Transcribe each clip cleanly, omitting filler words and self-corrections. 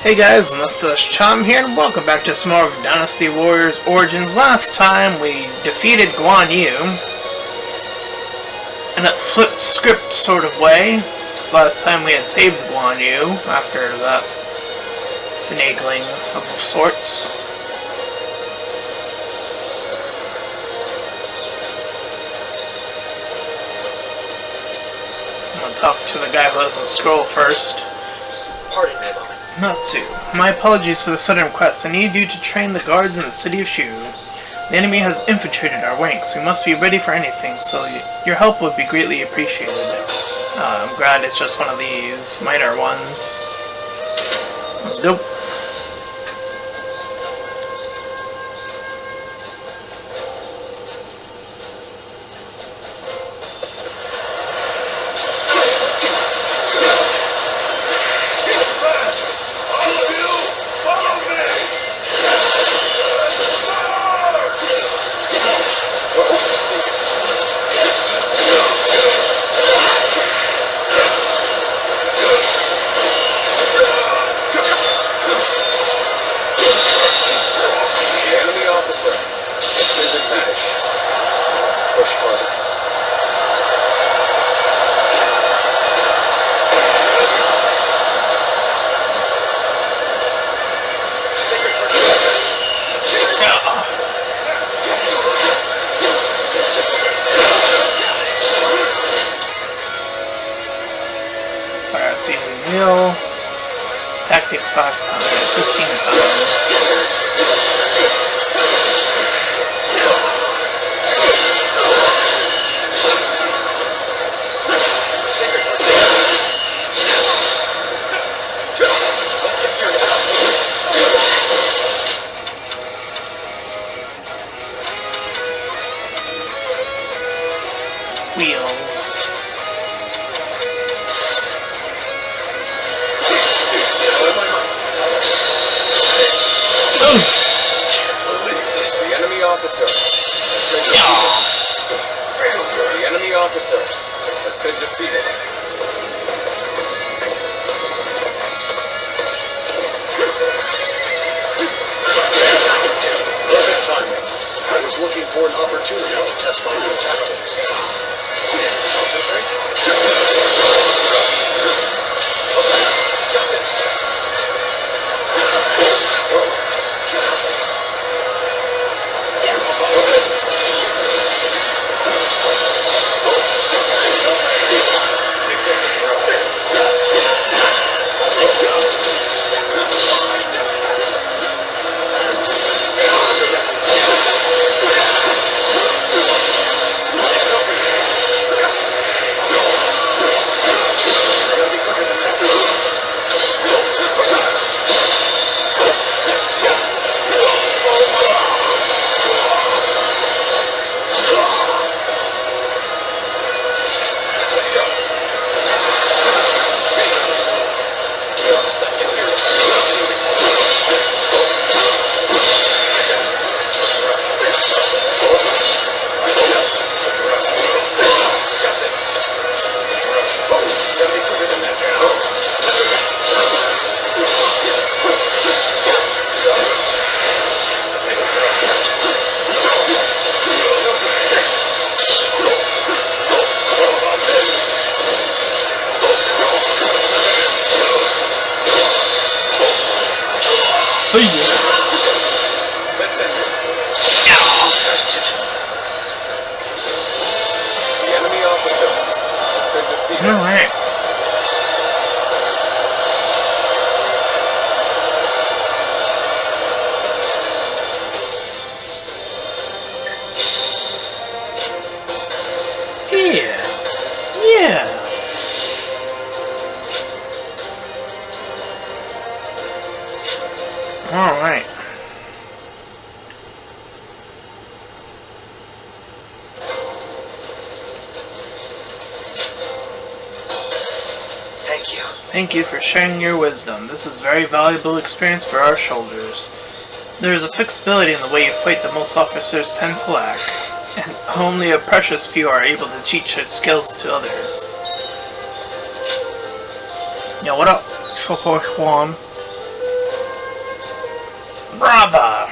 Hey guys, Mustached here, and welcome back to some more of Dynasty Warriors Orgins. Last time we defeated Guandu in a flipped script sort of way, because last time we had saved Guandu after that finagling of sorts. I'm gonna talk to the guy who has the scroll first. Pardon me a moment. Natsu, my apologies for the sudden request. I need you to train the guards in the city of Shu. The enemy has infiltrated our ranks. We must be ready for anything, so your help would be greatly appreciated. I'm glad it's just one of these minor ones. Let's go. It's using wheel, tactic 5 times, 15 times. Wheels. Officer the enemy officer has been defeated. Perfect timing. I was looking for an opportunity to test my new tactics. Got this. See ya. Let's end this. The enemy officer has been defeated. Alright. Yeah. Alright. Thank you. Thank you for sharing your wisdom. This is very valuable experience for our soldiers. There is a flexibility in the way you fight that most officers tend to lack, and only a precious few are able to teach their skills to others. Yo, what up, Choco Juan? Brother!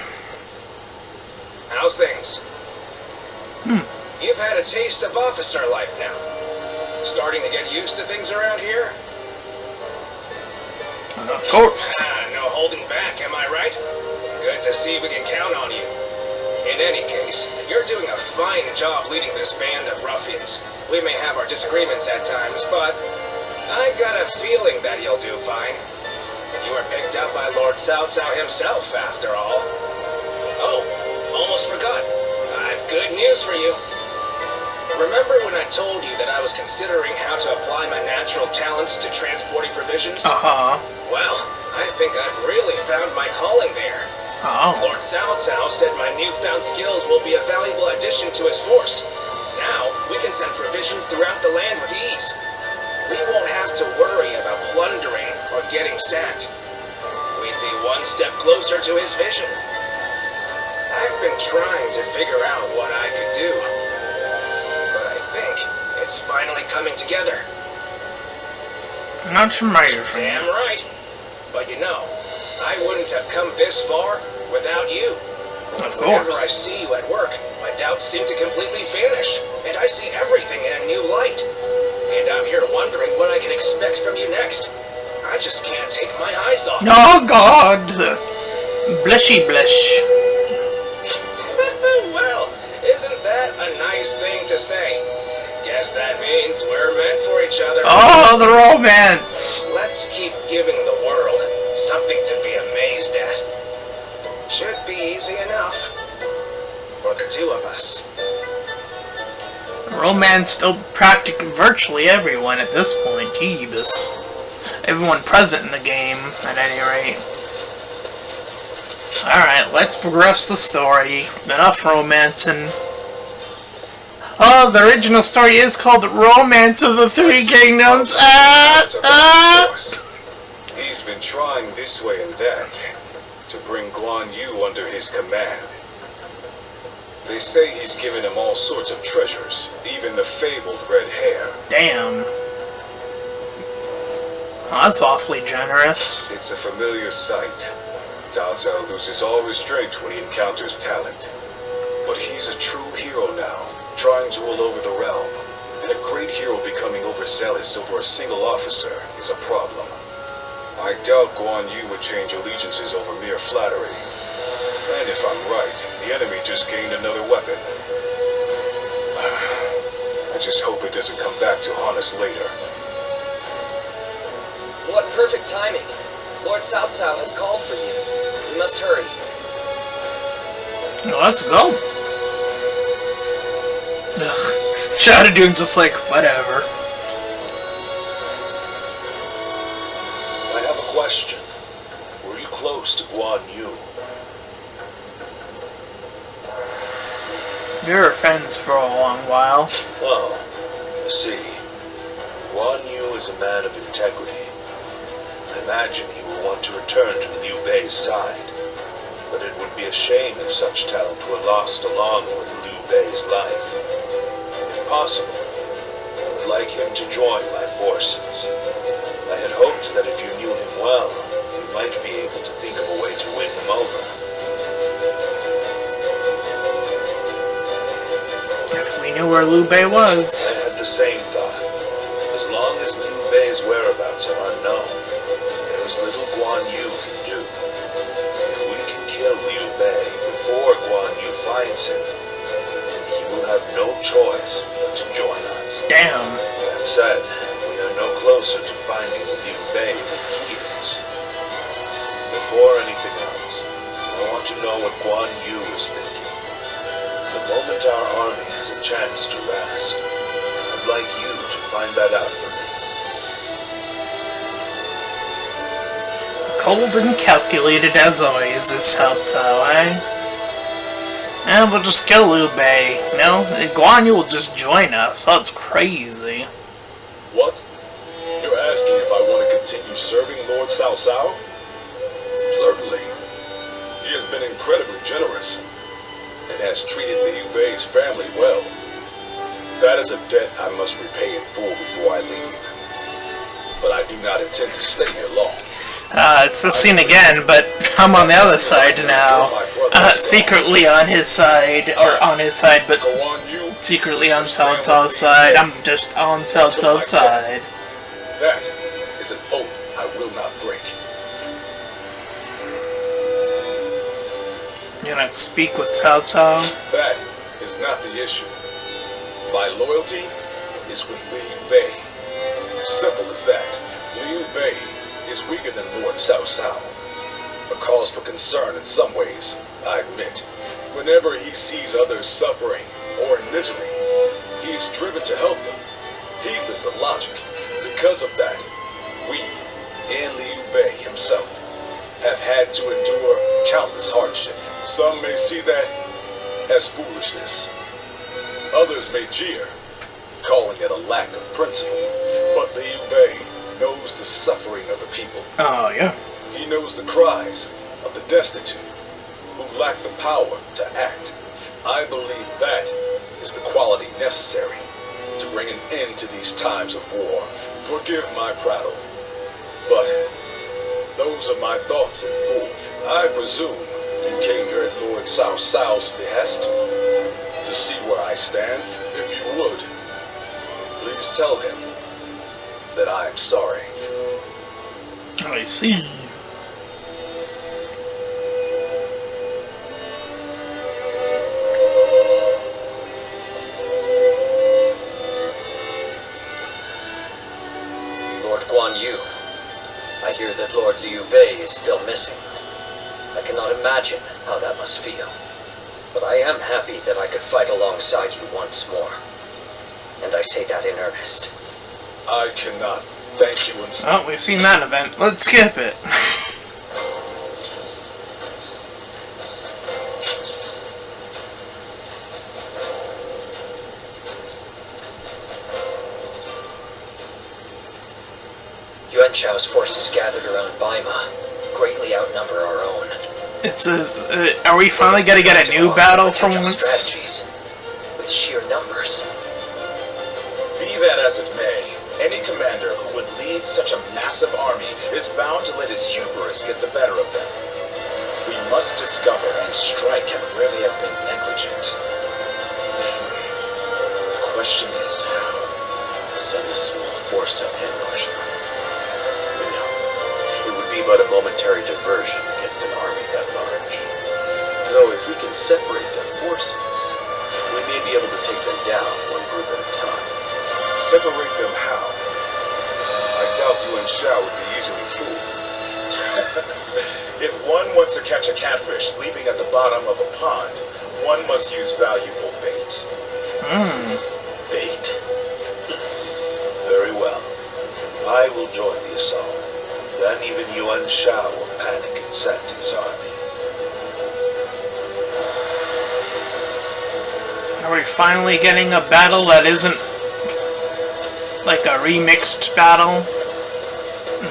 How's things? You've had a taste of officer life now. Starting to get used to things around here? Of course. No holding back, am I right? Good to see we can count on you. In any case, you're doing a fine job leading this band of ruffians. We may have our disagreements at times, but I've got a feeling that you'll do fine. You were picked up by Lord Cao Cao himself, after all. Oh, almost forgot. I've good news for you. Remember when I told you that I was considering how to apply my natural talents to transporting provisions? Uh-huh. Well, I think I've really found my calling there. Oh. Lord Cao Cao said my newfound skills will be a valuable addition to his force. Now, we can send provisions throughout the land with ease. We won't have to worry about plundering or getting sacked. We'd be one step closer to his vision. I've been trying to figure out what I could do, but I think it's finally coming together. Not amazing. Damn right. But you know, I wouldn't have come this far without you. Of Whenever I course. see you at work, my doubts seem to completely vanish, and I see everything in a new light. And I'm here wondering what I can expect from you next. I just can't take my eyes off. Oh, God. Blushy blush. Well, isn't that a nice thing to say? Guess that means we're meant for each other. Oh, the romance. Let's keep giving the world something to be amazed at. Should be easy enough for the two of us. Romance still practically virtually everyone at this point. Jeebus. Everyone present in the game, at any rate. Alright, let's progress the story. Enough romancing. Oh, the original story is called Romance of the Three Kingdoms. He's been trying this way and that to bring Guandu under his command. They say he's given him all sorts of treasures, even the fabled red hair. Damn. Oh, that's awfully generous. It's a familiar sight. Cao Cao loses all restraint when he encounters talent. But he's a true hero now, trying to rule over the realm. And a great hero becoming overzealous over a single officer is a problem. I doubt Guanyu would change allegiances over mere flattery. And if I'm right, the enemy just gained another weapon. I just hope it doesn't come back to haunt us later. What perfect timing. Lord Cao Cao has called for you. We must hurry. Well, let's go. Ugh. Shadowdoon's just like, whatever. I have a question. Were you close to Guanyu? We were friends for a long while. Oh, I see. Guanyu is a man of integrity. I imagine he will want to return to Liu Bei's side. But it would be a shame if such talent were lost along with Liu Bei's life. If possible, I would like him to join my forces. I had hoped that if you knew him well, you might be able to think of a way to win him over. If we knew where Liu Bei was. I had the same thought. As long as Liu Bei's whereabouts are unknown, there is little Guanyu can do. If we can kill Liu Bei before Guanyu finds him, then he will have no choice but to join us. Damn. That said, we are no closer to finding Liu Bei than he is. Before anything else, I want to know what Guanyu is thinking. The moment our army has a chance to rest, I'd like you to find that out for me. Cold and calculated as always is Cao Cao, eh? And we'll just kill Liu Bei. No, Guanyu will just join us. That's crazy. What? You're asking if I want to continue serving Lord Cao Cao? Certainly. He has been incredibly generous and has treated Liu Bei's family well. That is a debt I must repay in full before I leave. But I do not intend to stay here long. It's the scene again, but I'm on the other side now. Secretly on his side, or on his side, but Guandu secretly on Cao Cao's side. I'm just on Cao Cao's side. That is an oath I will not break. You gonna speak with Cao Cao? That is not the issue. My loyalty is with Liu Bei. Simple as that. Liu Bei is weaker than Lord Cao Cao. A cause for concern in some ways, I admit. Whenever he sees others suffering or in misery, he is driven to help them, heedless of logic. Because of that, we, and Liu Bei himself, have had to endure countless hardship. Some may see that as foolishness. Others may jeer, calling it a lack of principle. But Liu Bei knows the suffering of the people. Oh, yeah. He knows the cries of the destitute, who lack the power to act. I believe that is the quality necessary to bring an end to these times of war. Forgive my prattle, but those are my thoughts in full. I presume you came here at Lord Cao Cao's behest to see where I stand. If you would, please tell him that I am sorry. I see. Lord Guandu, I hear that Lord Liu Bei is still missing. I cannot imagine how that must feel. But I am happy that I could fight alongside you once more. And I say that in earnest. I cannot thank you enough. Oh, we've seen that event. Let's skip it. Yuan Shao's forces gathered around Baima greatly outnumber our own. It says, are we finally gonna get a new battle for once? Strategies with sheer numbers. Be that as it may, any commander who would lead such a massive army is bound to let his hubris get the better of them. We must discover and strike at where they have been negligent. The question is how? Send a small force to ambush them. No, it would be but a momentary diversion against an army that large. Though if we can separate their forces, we may be able to take them down one group at a time. Separate them how? I doubt Yuan Shao would be easily fooled. If one wants to catch a catfish sleeping at the bottom of a pond, one must use valuable bait. Bait? Very well. I will join the assault. Then even Yuan Shao will panic and send his army. Are we finally getting a battle that isn't like a remixed battle?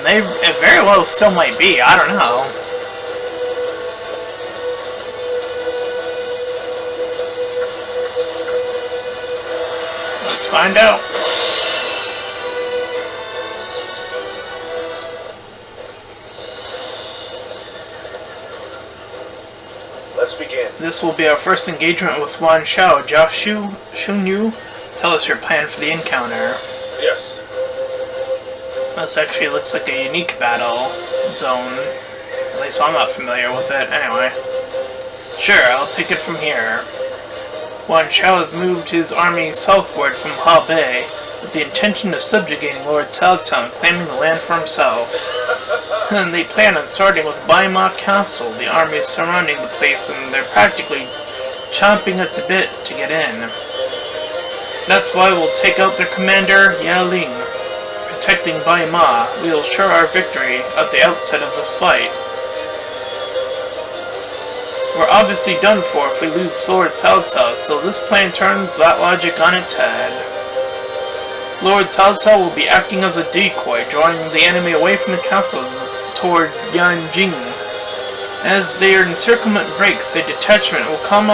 It very well still might be, I don't know. Let's find out. Let's begin. This will be our first engagement with Wan Shao. Jiaxu Shunyu, tell us your plan for the encounter. Yes. This actually looks like a unique battle zone. At least I'm not familiar with it. Anyway. Sure, I'll take it from here. Wan Shao has moved his army southward from Hebei with the intention of subjugating Lord Cao Cao and claiming the land for himself. And they plan on starting with Baima Castle. The army is surrounding the place and they're practically chomping at the bit to get in. That's why we'll take out their commander, Yaling. Protecting Baima, we will assure our victory at the outset of this fight. We're obviously done for if we lose Lord Cao Cao, so this plan turns that logic on its head. Lord Cao Cao will be acting as a decoy, drawing the enemy away from the castle toward Yanjing. As their encirclement breaks, a detachment will come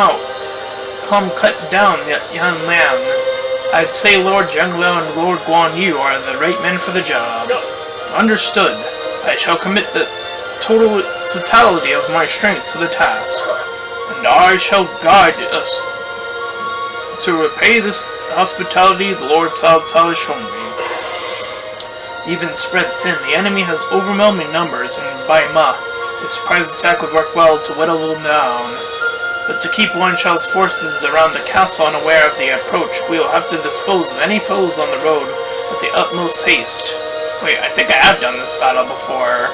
cut down Yanlan. I'd say Lord Zhenglao and Lord Guanyu are the right men for the job. Understood. I shall commit the totality of my strength to the task, and I shall guide us to repay this hospitality the Lord Salazar has shown me. Even spread thin, the enemy has overwhelming numbers, and by Ma, a surprise attack would work well to whittle them down. But to keep Wanchao's forces around the castle unaware of the approach, we will have to dispose of any foes on the road with the utmost haste. Wait, I think I have done this battle before.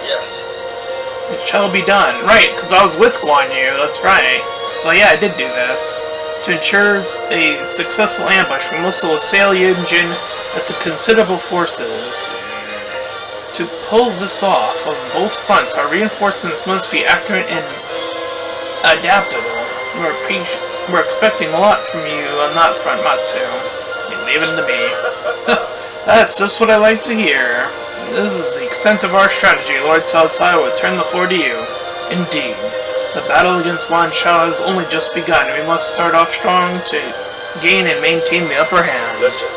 Yes. It shall be done. Right, because I was with Guandu, that's right. So yeah, I did do this. To ensure a successful ambush, we must assail Yunjin with considerable forces. To pull this off on both fronts, our reinforcements must be accurate and adaptable. We're expecting a lot from you on that front, Matsu. You leave it to me. That's just what I like to hear. This is the extent of our strategy. Lord Salazar will turn the floor to you. Indeed. The battle against Wanchao has only just begun. We must start off strong to gain and maintain the upper hand. Listen.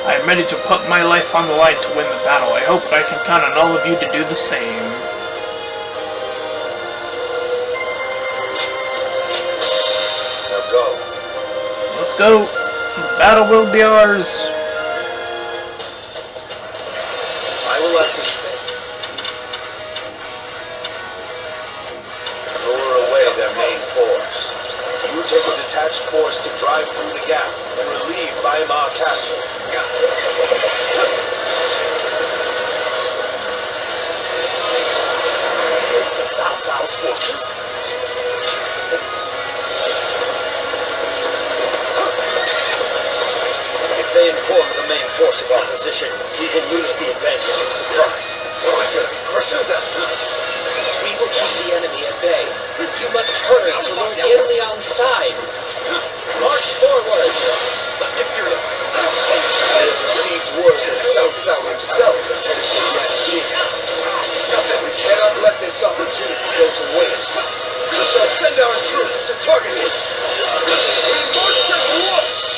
I am ready to put my life on the line to win the battle. I hope I can count on all of you to do the same. Now go. Let's go. The battle will be ours. I will have to stay. Lure away their main force. You take a detached force to drive through the gap and relieve Baima Castle. Those are Salazar's forces. If they inform the main force of our position, we will lose the advantage of surprise. Pursue them. We will keep the enemy at bay. You must hurry to Lord Yinliang's side. March forward. Let's get serious. I have received word that Cao Cao himself is headed to Yanjing. We cannot let this opportunity go to waste. We shall send our troops to target him. We march at once!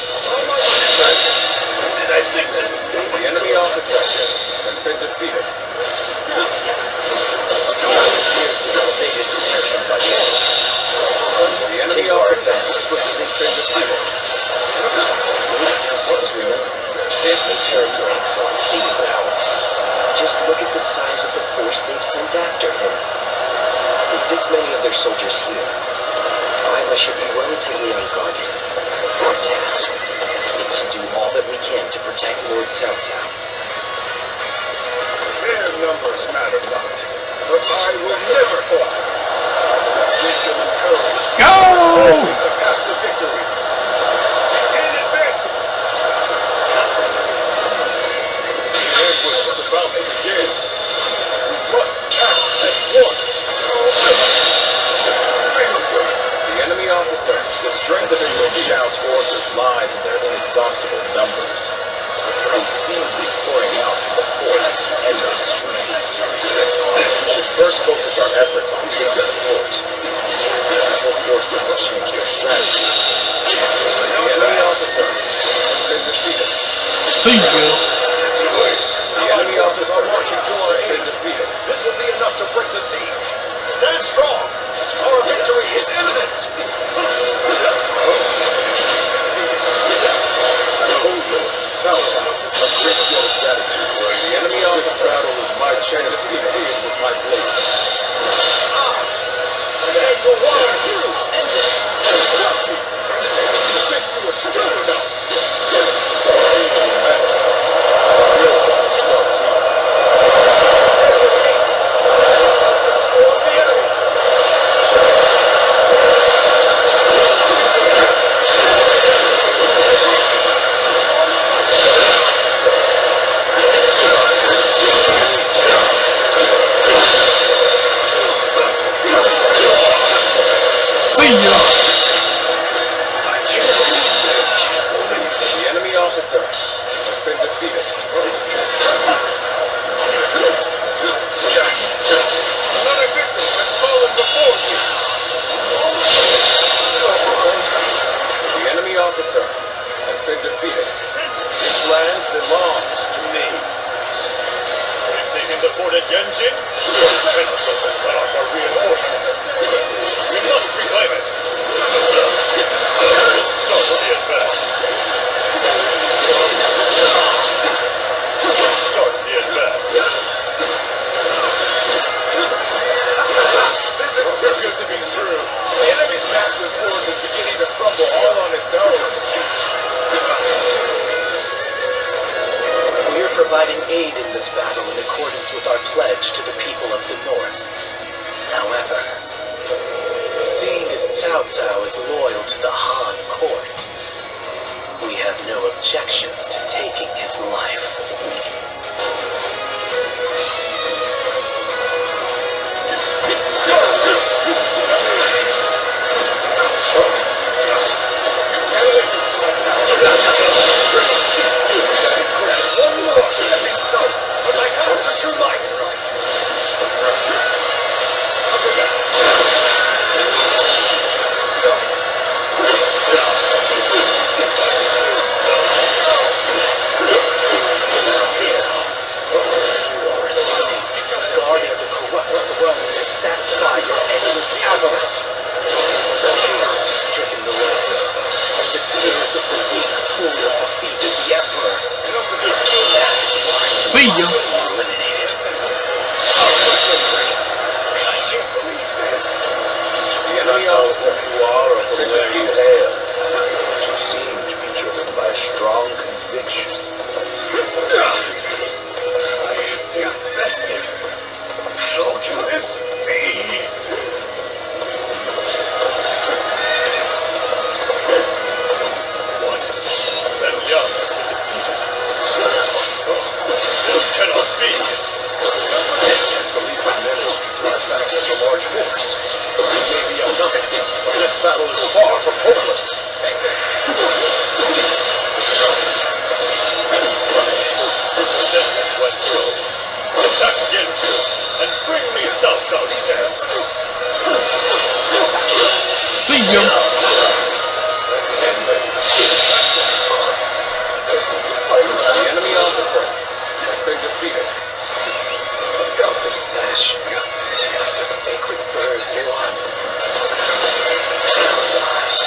Did I think this day? The enemy officer has been defeated. Here's the elevated desertion by the enemy. The enemy officer has been defeated. This territory is ours. Just look at the size of the force they've sent after him. With this many of their soldiers here, Baima should be relatively unguarded. Our task is to do all that we can to protect Lord Cao Cao. Their numbers matter not, but I will never falter. Wisdom and courage is always a path to victory. Begin advancing. The ambush is about to begin. We must act as one. The enemy officer. The strength of Xiao's forces lies in their inexhaustible numbers. They seem to be pouring out from the fort at an endless stream. We should first focus our efforts on taking the fort. That will force them to change their strategy. The enemy officer has been defeated. See you. The enemy officer has been defeated. This will be enough to break the siege. Stand strong. Our victory is imminent. Cao Cao, a great deal of gratitude. The enemy This officer battle is my chance to be paid with my blade. It's a war. End this. You think you were strong enough? Next. The real battle starts here. To storm the enemy. See ya. The enemy officer has been defeated. Another victim has fallen before you. The enemy officer has been defeated. This land belongs to me. cannot let them cut off our reinforcements. We must reclaim it. Start the advance. Start the advance. This is too good to be true. The enemy's massive force is beginning to crumble all on its own. We are providing aid in this battle in accordance with our pledge to the people of the North. However, seeing as Cao Cao is loyal to the Han court, we have no objections to taking his life. Satisfy your endless avarice. The tears have stricken the land, and the tears of the weak pool at the feet of the Emperor. That is why See you ya. must be eliminated. The enemy officer. You are or from where you hail, but you seem to be driven by a strong conviction. I have been bested. How can this be? What? Then Liang has been defeated. This cannot be. I can't believe we managed to drive back such a large force. We may be outnumbered, but this battle is far from hopeless. Take this. Send Guandu. Attack again, and bring me Cao Cao's head. See ya. Let's end this. The enemy officer has been defeated. Let's go. The sash of the sacred bird Yuan. Those eyes.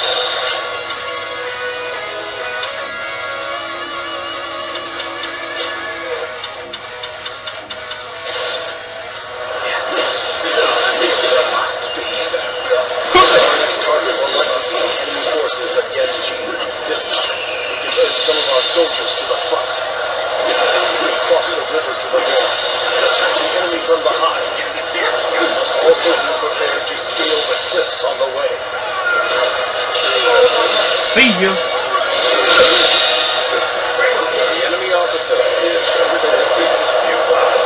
Yes. It must be. Our next target will likely be enemy forces at Yanji. This time, we can send some of our soldiers to the front. We cross the river to the north and attack the enemy from behind. We must also be prepared to scale the cliffs on the way. See ya. The enemy officer. Resistance is futile.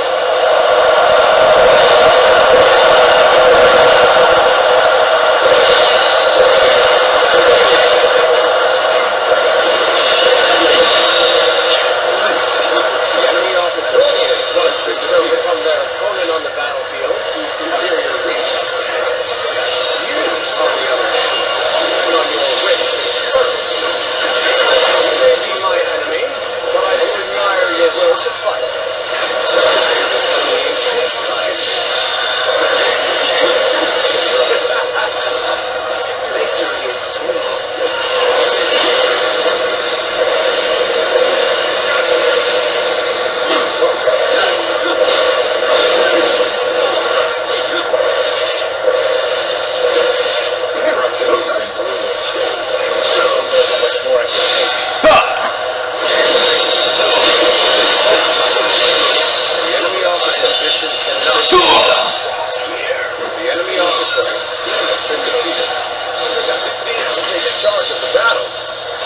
The enemy officer was to become their opponent on the battlefield through superior resources. You, on the other hand, on your wit and courage. You may be my enemy, but I do admire your will to fight. Victory is sweet. The enemy officer mission cannot be stopped. The enemy officer has been defeated. It seems to take charge of the battle.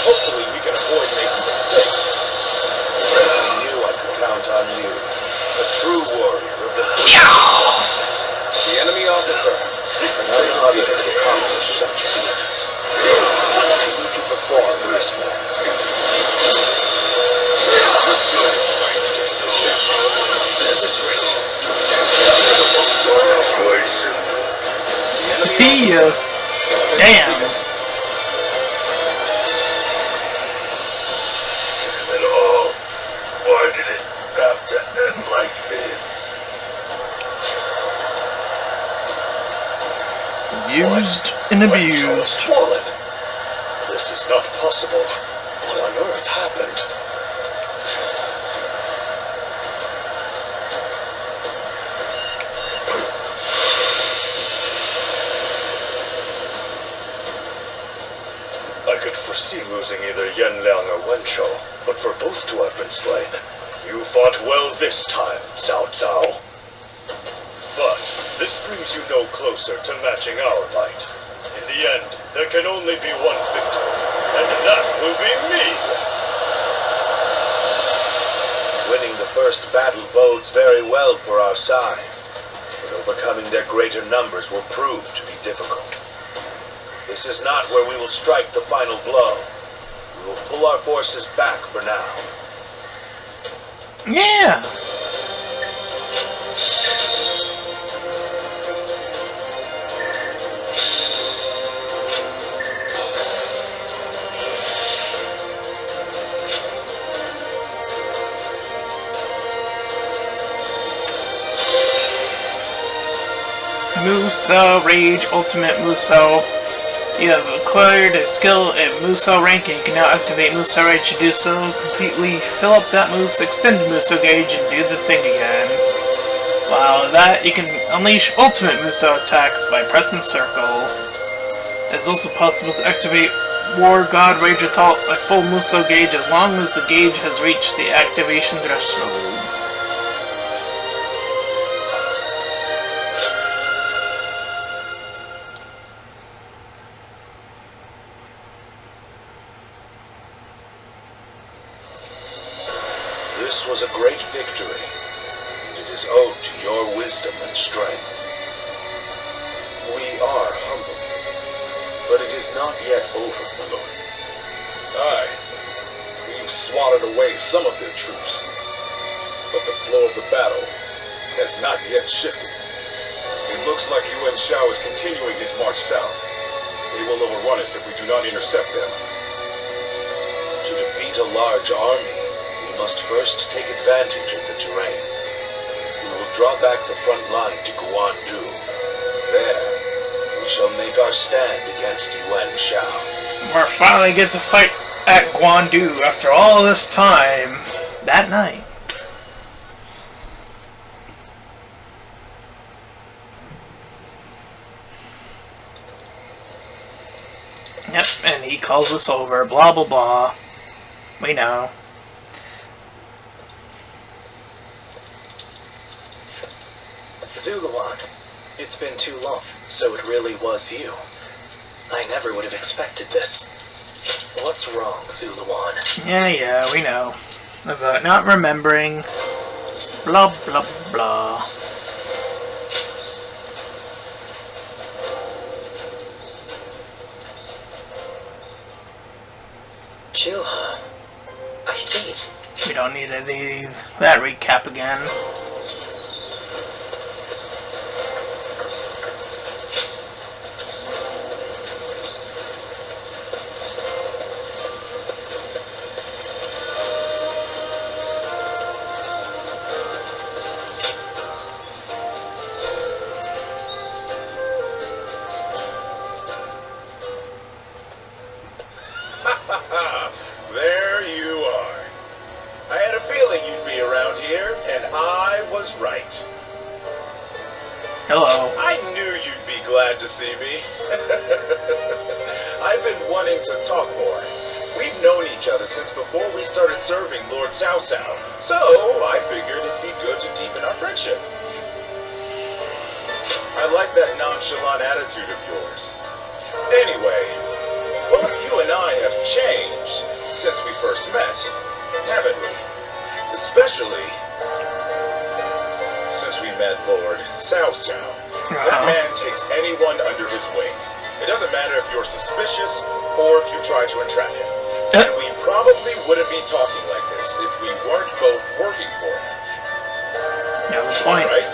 Hopefully we can avoid making mistakes. I knew I could count on you. A true warrior of the The enemy officer has None been other defeated. could accomplish such feats. You to perform this man. At this rate, See ya. Damn. Damn it all. Why did it have to end like this? Used and When Shao has abused. fallen. This is not possible. What on earth happened? I could foresee losing either Yan Liang or Wen Chou, but for both to have been slain, you fought well this time, Cao Cao. But this brings you no closer to matching our might. In the end, there can only be one victor, and that will be me! Winning the first battle bodes very well for our side, but overcoming their greater numbers will prove to be difficult. This is not where we will strike the final blow. We will pull our forces back for now. Yeah. Musou Rage Ultimate Musou. You have acquired a skill at Musou rank and you can now activate Musou Rage to do so. Completely fill up that extended Musou gauge and do the thing again. Wow, that you can unleash ultimate Musou attacks by pressing circle. It's also possible to activate War God Rage with a full Musou gauge as long as the gauge has reached the activation threshold. This was a great victory, and it is owed to your wisdom and strength. We are humble, but it is not yet over, my lord. Aye, we've swatted away some of their troops, but the flow of the battle has not yet shifted. It looks like Yuan Shao is continuing his march south. They will overrun us if we do not intercept them. To defeat a large army, we must first take advantage of the terrain. We will draw back the front line to Guandu. There, we shall make our stand against Yuan Shao. We finally get to fight at Guandu after all this time. That night. Yep, and he calls us over. Blah blah blah. We know. Zuluan, it's been too long, so it really was you. I never would have expected this. What's wrong, Zuluan? Yeah, we know. About not remembering. Blah blah blah. Chilha, I see. We don't need to leave that recap again. There you are. I had a feeling you'd be around here, and I was right. Hello. I knew you'd be glad to see me. I've been wanting to talk more. We've known each other since before we started serving Lord Cao Cao, so I figured it'd be good to deepen our friendship. I like that nonchalant attitude of yours. Anyway, both you and I have changed since we first met, haven't we? Especially since we met Lord Cao Cao. That man takes anyone under his wing. It doesn't matter if you're suspicious or if you try to entrap him. And we probably wouldn't be talking like this if we weren't both working for him. No point. Right?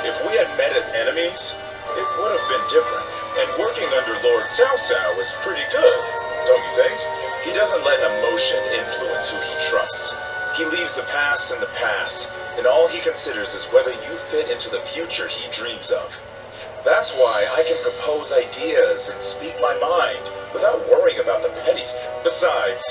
If we had met as enemies, it would have been different. And working under Lord Cao Cao is pretty good, don't you think? He doesn't let emotion influence who he trusts. He leaves the past in the past, and all he considers is whether you fit into the future he dreams of. That's why I can propose ideas and speak my mind without worrying about the petties. Besides,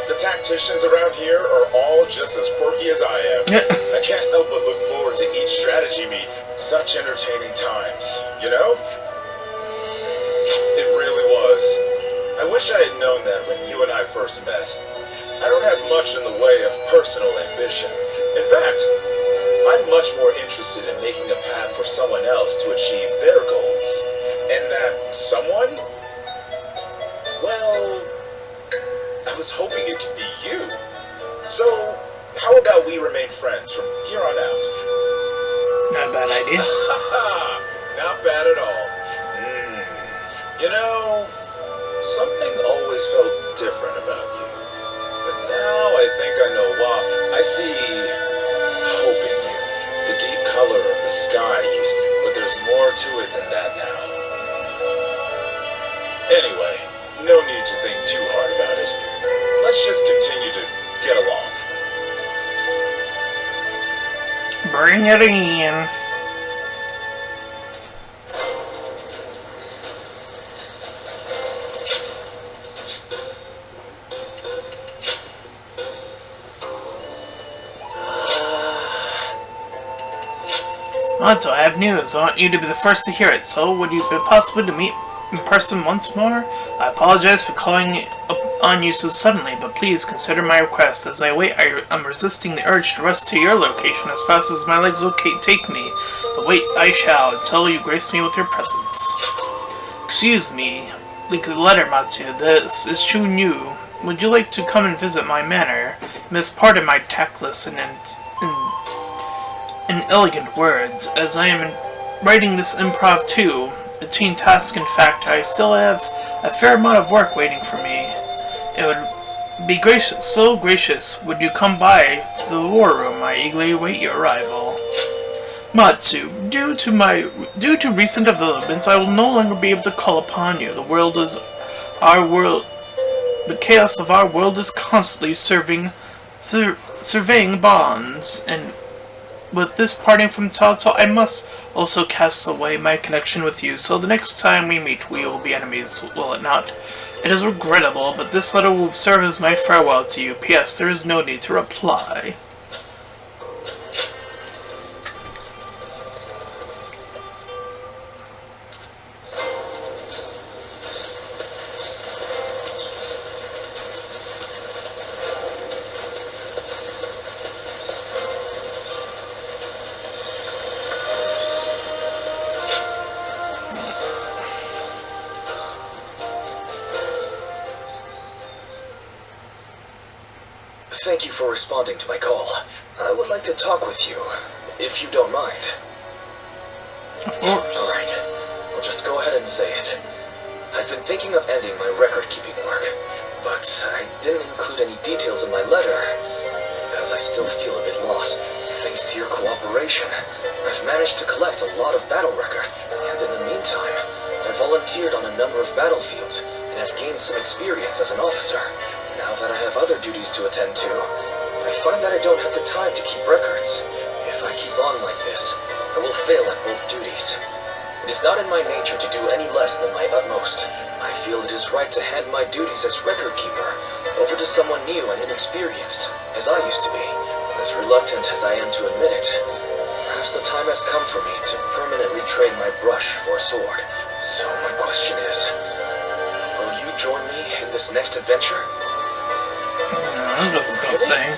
the tacticians around here are all just as quirky as I am. I can't help but look forward to each strategy meet. Such entertaining times, you know? It really was. I wish I had known that when you and I first met. I don't have much in the way of personal ambition. In fact, I'm much more interested in making a path for someone else to achieve their goals. And that someone? Well, I was hoping it could be you. So, how about we remain friends from here on out? Not a bad idea. Not bad at all. You know, something always felt different about you. But now I think I know why. I see hope in you. The deep color of the sky, but there's more to it than that now. Anyway, no need to think too hard about it. Let's just continue to get along. Bring it in. So I have news. I want you to be the first to hear it. So, would it be possible to meet in person once more? I apologize for calling up on you so suddenly, but please consider my request. As I wait, I'm resisting the urge to rush to your location as fast as my legs will take me. But wait, I shall, until you grace me with your presence. Excuse me, letter Matsu. This is too new. Would you like to come and visit my manor? You must pardon my tactless and inelegant words, as I am writing this improv too. Between task and fact, I still have a fair amount of work waiting for me. It would be so gracious would you come by to the war room. I eagerly await your arrival. Matsu, due to recent developments, I will no longer be able to call upon you. The chaos of our world is constantly surveying bonds, and with this parting from Taoto, I must also cast away my connection with you, so the next time we meet, we will be enemies, will it not? It is regrettable, but this letter will serve as my farewell to you. P.S. There is no need to reply. Thank you for responding to my call. I would like to talk with you, if you don't mind. Of course. Alright, I'll just go ahead and say it. I've been thinking of ending my record-keeping work, but I didn't include any details in my letter, because I still feel a bit lost. Thanks to your cooperation, I've managed to collect a lot of battle record, and in the meantime, I volunteered on a number of battlefields, and have gained some experience as an officer. Now that I have other duties to attend to, I find that I don't have the time to keep records. If I keep on like this, I will fail at both duties. It is not in my nature to do any less than my utmost. I feel it is right to hand my duties as record keeper over to someone new and inexperienced, as I used to be, as reluctant as I am to admit it. Perhaps the time has come for me to permanently trade my brush for a sword. So my question is, will you join me in this next adventure? That goes without saying.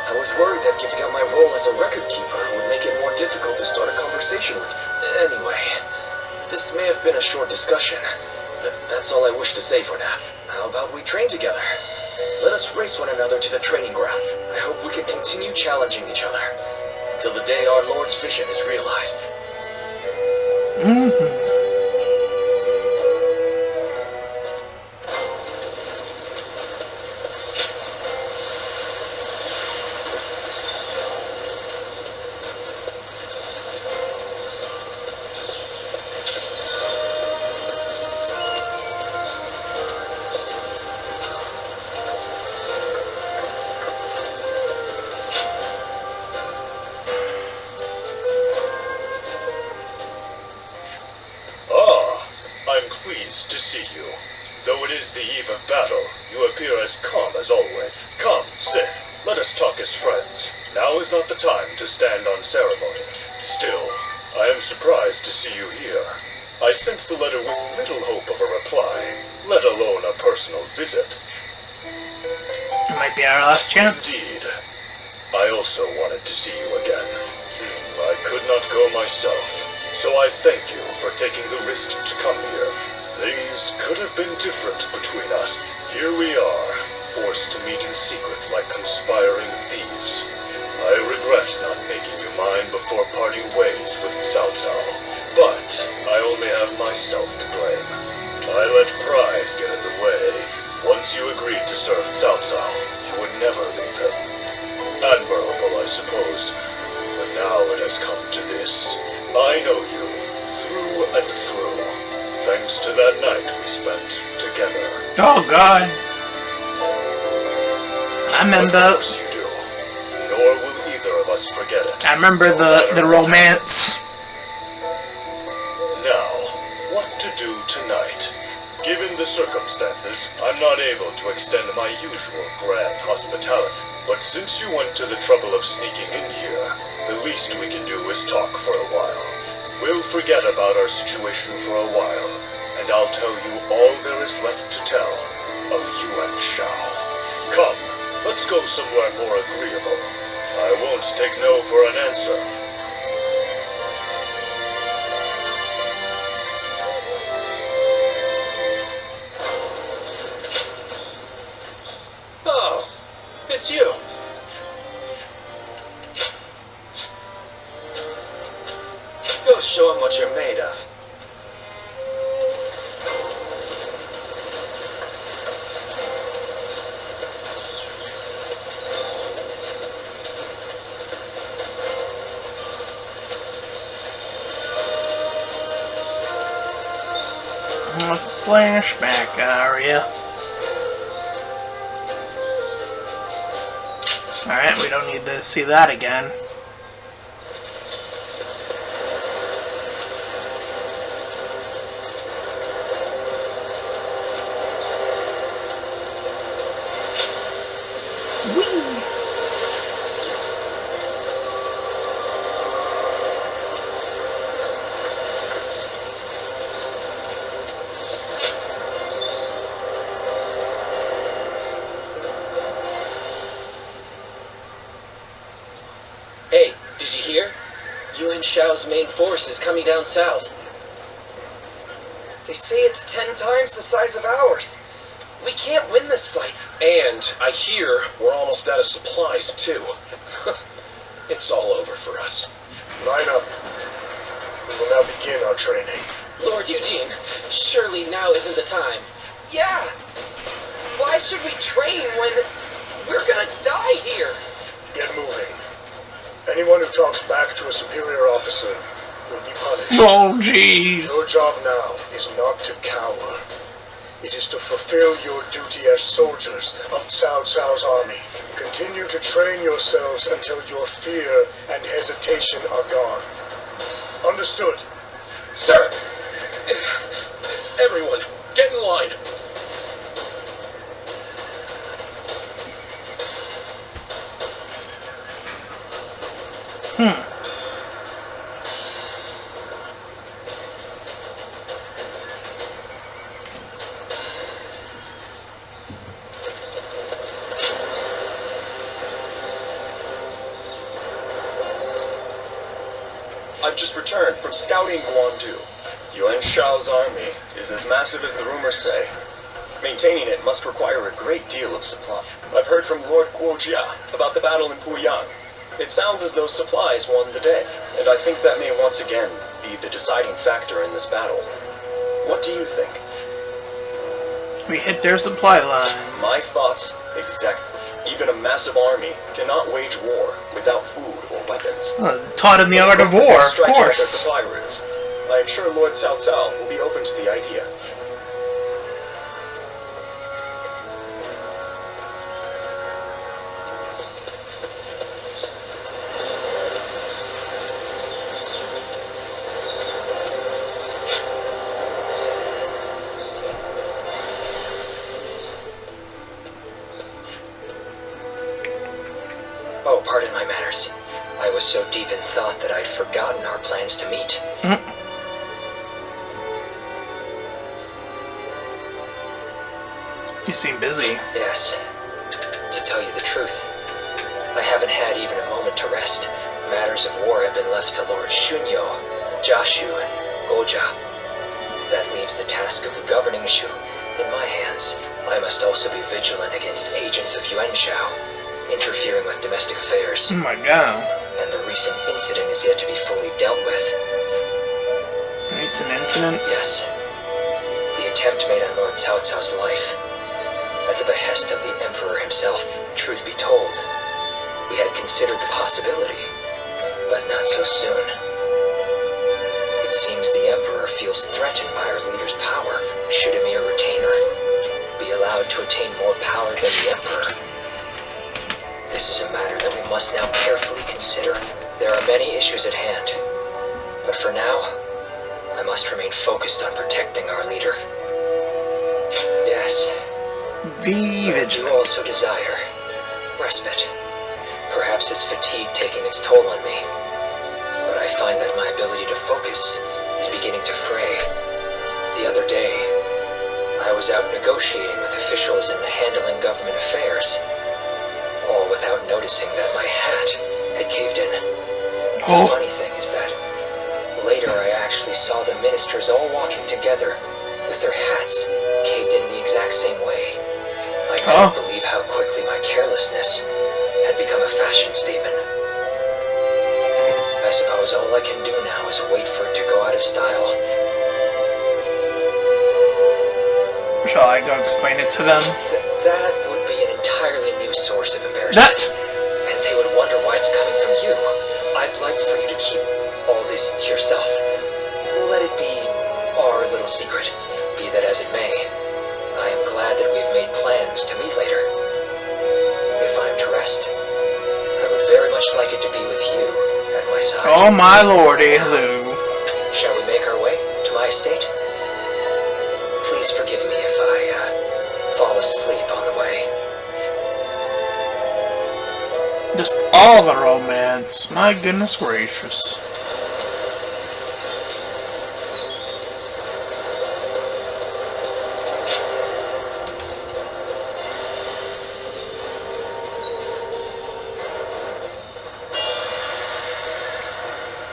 I was worried that giving up my role as a record keeper would make it more difficult to start a conversation with you. Anyway, this may have been a short discussion, but that's all I wish to say for now. How about we train together? Let us race one another to the training ground. I hope we can continue challenging each other until the day our Lord's vision is realized. pleased to see you. Though it is the eve of battle, you appear as calm as always. Come, sit. Let us talk as friends. Now is not the time to stand on ceremony. Still, I am surprised to see you here. I sent the letter with little hope of a reply, let alone a personal visit. It might be our last chance. Indeed. I also wanted to see you again. I could not go myself, so I thank you for taking the risk to come here. Things could have been different between us. Here we are, forced to meet in secret like conspiring thieves. I regret not making you mine before parting ways with Cao Cao, but I only have myself to blame. I let pride get in the way. Once you agreed to serve Cao Cao, you would never leave him. Admirable, I suppose, but now it has come to this. I know you, through and through, thanks to that night we spent together. Oh God! I Of remember. course you do, nor will either of us forget it. I remember the romance. Now, what to do tonight? Given the circumstances, I'm not able to extend my usual grand hospitality. But since you went to the trouble of sneaking in here, the least we can do is talk for a while. We'll forget about our situation for a while, and I'll tell you all there is left to tell of Yuan Shao. Come, let's go somewhere more agreeable. I won't take no for an answer. Oh, it's you. Go show him what you're made of. A flashback, Aria. Alright, we don't need to see that again. Hey, did you hear? Yuan Shao's main force is coming down south. They say it's 10 times the size of ours. We can't win this fight. And I hear we're almost out of supplies, too. It's all over for us. Line up. We will now begin our training. Lord Eugene, surely now isn't the time. Yeah! Why should we train when we're gonna die here? Get moving. Anyone who talks back to a superior officer will be punished. Oh, jeez. Your job now is not to cower. It is to fulfill your duty as soldiers of Cao Cao's army. Continue to train yourselves until your fear and hesitation are gone. Understood? Sir! Everyone, get in line. I've just returned from scouting Guandu. Yuan Shao's army is as massive as the rumors say. Maintaining it must require a great deal of supply. I've heard from Lord Guojia about the battle in Puyang. It sounds as though supplies won the day, and I think that may once again be the deciding factor in this battle. What do you think? We hit their supply lines. My thoughts, exactly. Even a massive army cannot wage war without food or weapons. Taught in the art of war, of Striking at their course. supply routes. I am sure Lord Cao Cao will be open to the idea. matters. I was so deep in thought that I'd forgotten our plans to meet. You seem busy. Yes. To tell you the truth, I haven't had even a moment to rest. Matters of war have been left to Lord Shunyo, Jashu, and Goja. That leaves the task of governing Shu in my hands. I must also be vigilant against agents of Yuan Shao, interfering with domestic affairs. Oh my god. And the recent incident is yet to be fully dealt with. Recent incident? Yes. The attempt made on Lord Cao Cao's life. At the behest of the Emperor himself, truth be told, we had considered the possibility, but not so soon. It seems the Emperor feels threatened by our leader's power, should a mere retainer be allowed to attain more power than the Emperor. This is a matter that we must now carefully consider. There are many issues at hand, but for now, I must remain focused on protecting our leader. Yes. Be I vigilant. do also desire respite. Perhaps it's fatigue taking its toll on me, but I find that my ability to focus is beginning to fray. The other day, I was out negotiating with officials and handling government affairs, all without noticing that my hat had caved in. The funny thing is that later I actually saw the ministers all walking together with their hats caved in the exact same way. I couldn't believe how quickly my carelessness had become a fashion statement. I suppose all I can do now is wait for it to go out of style. Shall I go explain it to them? That would be an entirely new source of embarrassment. And they would wonder why it's coming from you. I'd like for you to keep all this to yourself. Let it be our little secret. Be that as it may, I am glad that we've made plans to meet later. If I'm to rest, I would very much like it to be with you at my side. Oh my lordy, Lou. Shall we make our way to my estate? Please forgive me if I fall asleep on the way. Just all the romance. My goodness gracious.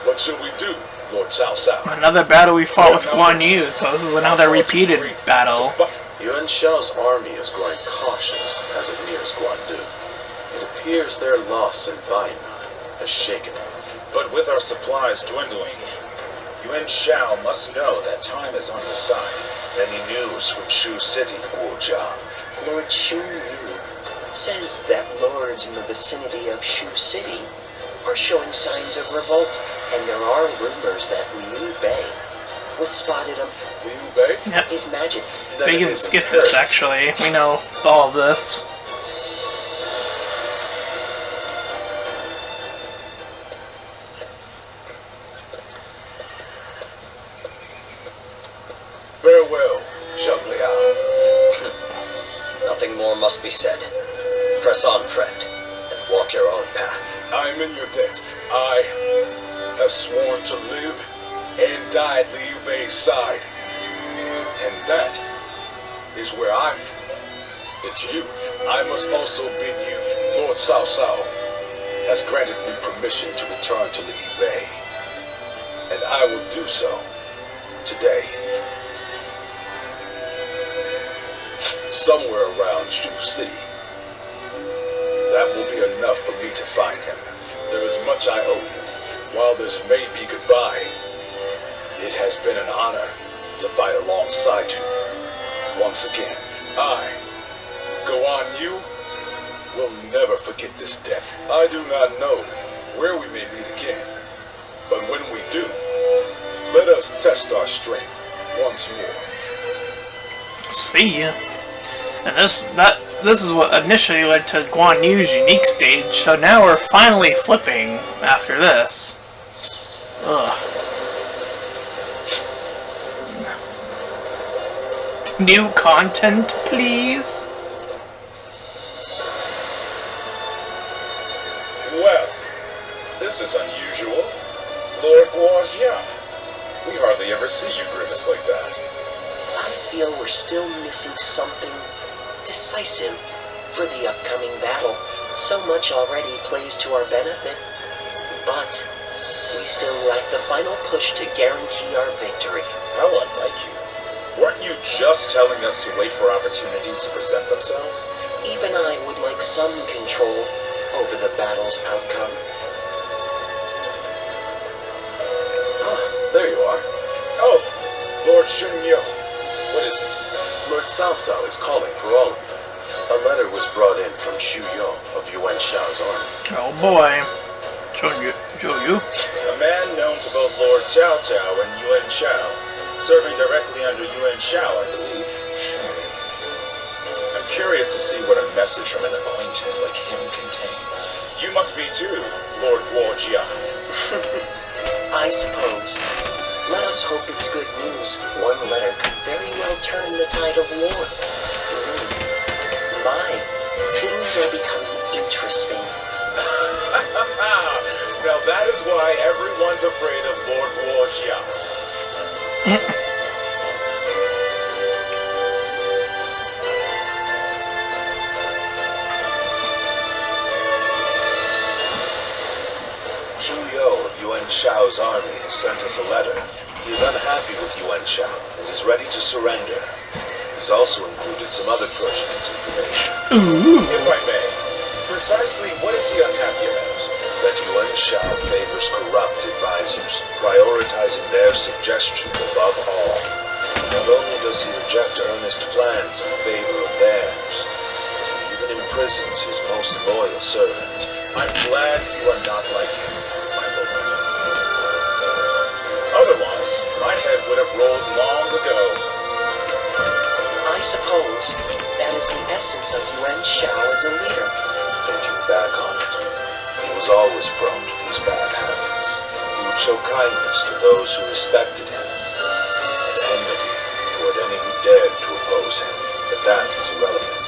What shall we do, Lord Cao Cao? Another battle we fought with Guandu, so this is another repeated battle. Yuan Shao's army is growing cautious as it nears Guandu. It appears their loss in Bainan has shaken him. But with our supplies dwindling, Yuan Shao must know that time is on his side. Any news from Shu City, Guojia? Lord Shu Yu says that lords in the vicinity of Shu City are showing signs of revolt, and there are rumors that Liu Bei was spotted of Liu Bei? Yep. his magic. We can skip this actually. We know all of this. Farewell, Zheng Liao. Nothing more must be said. Press on, friend, and walk your own path. I am in your debt. I have sworn to live and die at Liu Bei's side. And that is where I'm. It's you. I must also bid you, Lord Cao Cao has granted me permission to return to Liu Bei. And I will do so today. Somewhere around Shu City. That will be enough for me to find him. There is much I owe you. While this may be goodbye, it has been an honor to fight alongside you. Once again, I, Guandu, will never forget this debt. I do not know where we may meet again, but when we do, let us test our strength once more. See ya. And this is what initially led to Guandu's unique stage, so now we're finally flipping after this. Ugh. New content, please? Well, This is unusual. Lord Guandu, we hardly ever see you grimace like that. I feel we're still missing something decisive for the upcoming battle. So much already plays to our benefit, but we still lack the final push to guarantee our victory. How unlike you. Weren't you just telling us to wait for opportunities to present themselves? Even I would like some control over the battle's outcome. Ah, there you are. Oh, Lord Shunyo. What is it? Lord Cao Cao is calling for all of you. A letter was brought in from Xu Yo of Yuan Shao's army. Oh boy. Show you. A man known to both Lord Cao Cao and Yuan Shao, serving directly under Yuan Shao, I believe. I'm curious to see what a message from an acquaintance like him contains. You must be too, Lord Guandu. I suppose. Let us hope it's good news. One letter could very well turn the tide of war. My, things are becoming interesting. Now that is why everyone's afraid of Lord Guandu. Zhu Yo of Yuan Shao's army has sent us a letter. He is unhappy with Yuan Shao and is ready to surrender. He's also included some other pertinent information. If I may, precisely what is he unhappy about? That Yuan Shao favors corrupt advisors, prioritizing their suggestions above all. Not only does he reject earnest plans in favor of theirs, he even imprisons his most loyal servant. I'm glad you are not like him, my lord. Otherwise, my head would have rolled long ago. I suppose that is the essence of Yuan Shao as a leader. Thinking back on it, he was always prone to these bad habits. He would show kindness to those who respected him, and enmity toward any who dared to oppose him. But that is irrelevant.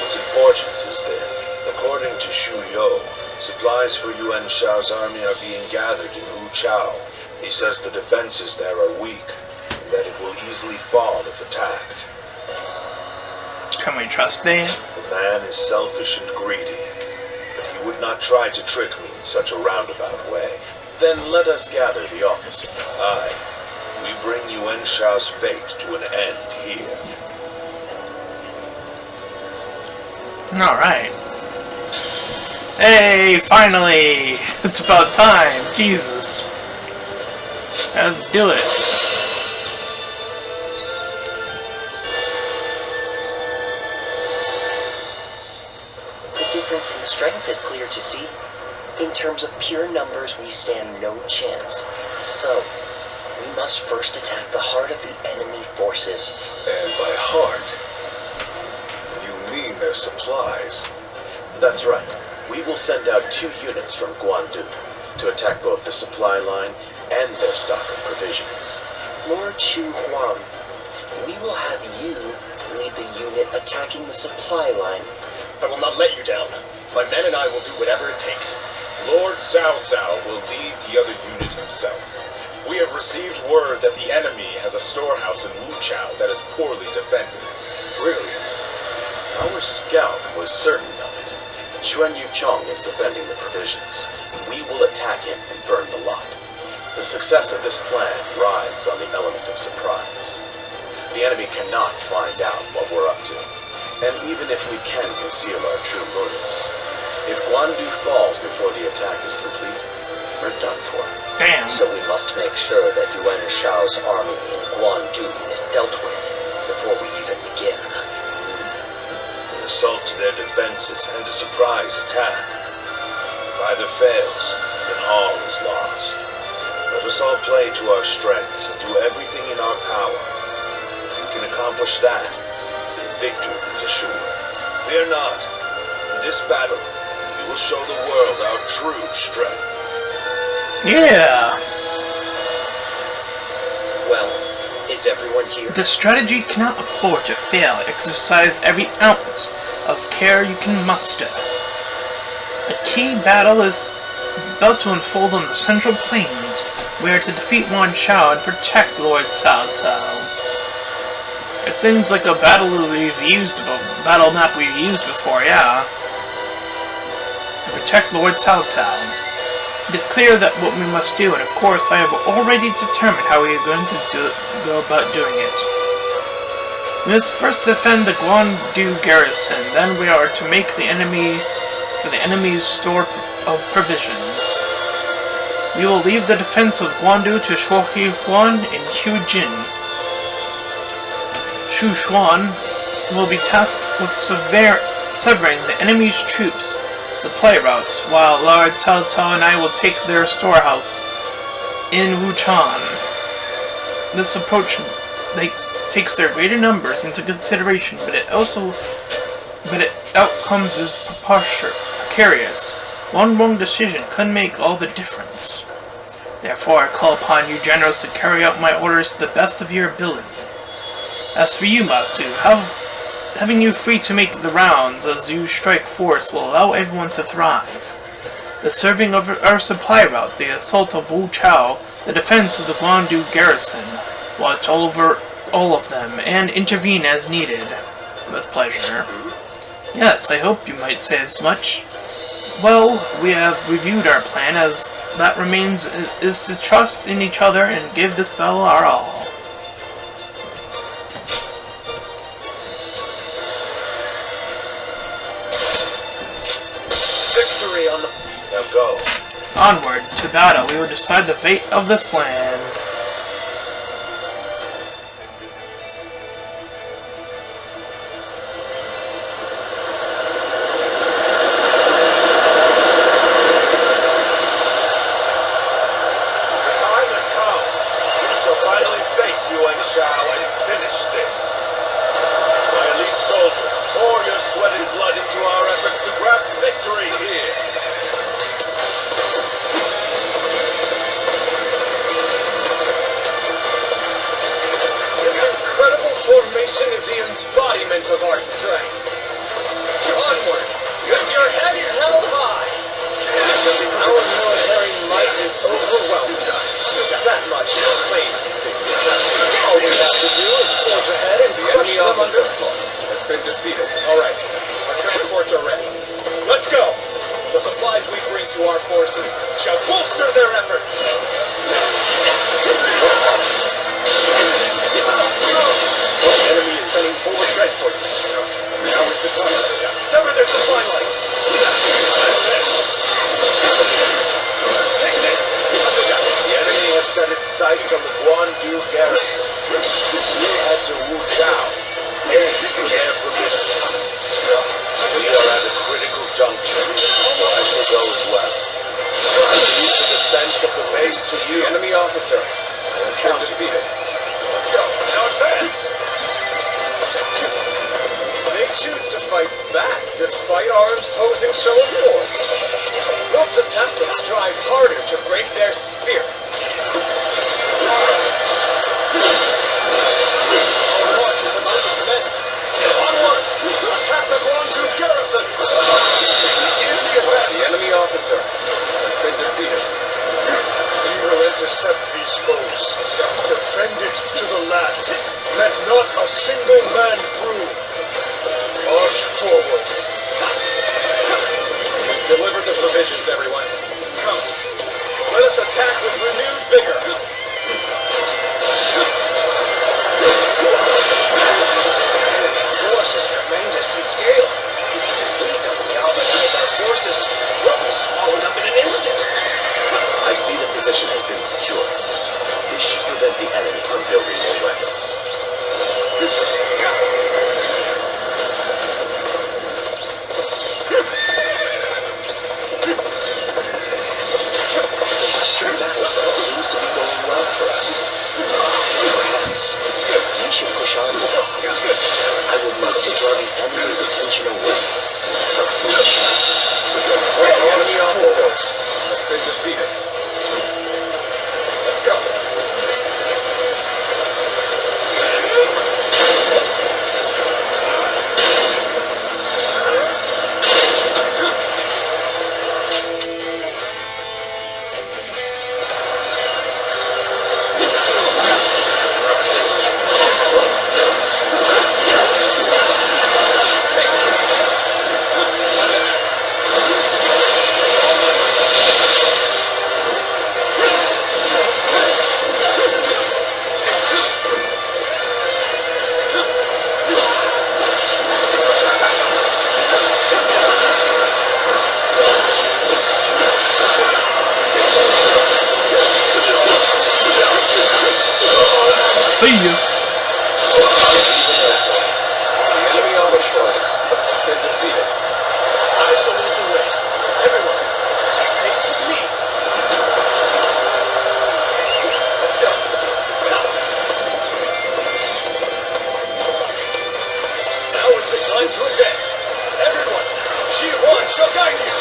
What's important is that, according to Xu Yo, supplies for Yuan Shao's army are being gathered in Wuchao. He says the defenses there are weak, and that it will easily fall if attacked. Can we trust thee? The man is selfish and greedy, but he would not try to trick me in such a roundabout way. Then let us gather the officers. Aye, we bring Yuan Shao's fate to an end here. Alright. Hey, finally! It's about time! Jesus. Let's do it. The difference in strength is clear to see. In terms of pure numbers, we stand no chance. So, we must first attack the heart of the enemy forces. And by heart, you mean their supplies. That's right. We will send out 2 units from Guandu to attack both the supply line and their stock of provisions. Lord Chu Huang, we will have you lead the unit attacking the supply line. I will not let you down. My men and I will do whatever it takes. Lord Cao Cao will lead the other unit himself. We have received word that the enemy has a storehouse in Wuchao that is poorly defended. Really? Our scout was certain of it. Xuan Yuchong is defending the provisions. We will attack him and burn the lot. The success of this plan rides on the element of surprise. The enemy cannot find out what we're up to. And even if we can conceal our true motives, if Guandu falls before the attack is complete, we're done for. Damn. So we must make sure that Yuan Shao's army in Guandu is dealt with before we even begin. An assault to their defenses and a surprise attack. If either fails, then all is lost. Let us all play to our strengths and do everything in our power. If we can accomplish that, then victory is assured. Fear not. In this battle, we will show the world our true strength. Yeah! Well, is everyone here? The strategy cannot afford to fail. Exercise every ounce of care you can muster. A key battle is about to unfold on the Central Plains. We are to defeat Wan Chao and protect Lord Cao Cao. It seems like a battle map we've used before, yeah. Protect Lord Cao Cao. It is clear that what we must do, and of course I have already determined how we are going to go about doing it. We must first defend the Guandu garrison, then we are to make the enemy's store of provisions. We will leave the defense of Guandu to Shuohui Huan and Hujin. Xu Xuan will be tasked with severing the enemy's troops' supply routes, while Lord Cao Cao and I will take their storehouse in Wuchan. This approach takes their greater numbers into consideration, but its outcomes is precarious. One wrong decision could make all the difference. Therefore, I call upon you, generals, to carry out my orders to the best of your ability. As for you, Matsu, having you free to make the rounds as you strike force will allow everyone to thrive. The serving of our supply route, the assault of Wu Chao, the defense of the Guandu garrison, watch over all of them, and intervene as needed. With pleasure. Yes, I hope you might say as much. Well, we have reviewed our plan, as that remains is to trust in each other and give this battle our all. Victory on the... Now go. Onward to battle, we will decide the fate of this land. Is the embodiment of our strength. Onward, with your heads held high. Our military might is overwhelming. That much is plain to see. All we have to do is forge ahead and crush them underfoot. Has been defeated. All right, our transports are ready. Let's go. The supplies we bring to our forces shall bolster their efforts. The enemy is sending forward transport. Now is the time. Sever their supply line. Take this. The enemy has set its sights on the Guandu garrison. We head to Wu Chao and prepare provisions. We are at a critical juncture, so I shall go as well. I leave the defense of the base to you. The enemy officer has been defeated. Let's go. Now advance! They choose to fight back despite our imposing show of force. We'll just have to strive harder to break their spirit. Our march is about to commence. Onward! Attack the Guandu garrison! The enemy officer has been defeated. We will intercept these foes. Defend it to the last. Let not a single man through. March forward. Deliver the provisions, everyone. Come. Let us attack with renewed vigor. The force is tremendous in scale. If we don't galvanize our forces, we'll be swallowed up in an instant. I see the position has been secured. This should prevent the enemy from building more weapons. The western battlefront seems to be going well for us. Perhaps we should push on more. I would like to draw the enemy's attention away from Wuchang. The enemy officer has been defeated. Let's go. See you. The enemy on the shore has been defeated. I shall lead the way. Everyone, keep pace with me. Let's go. Now is the time to advance. Everyone, she one shall guide you.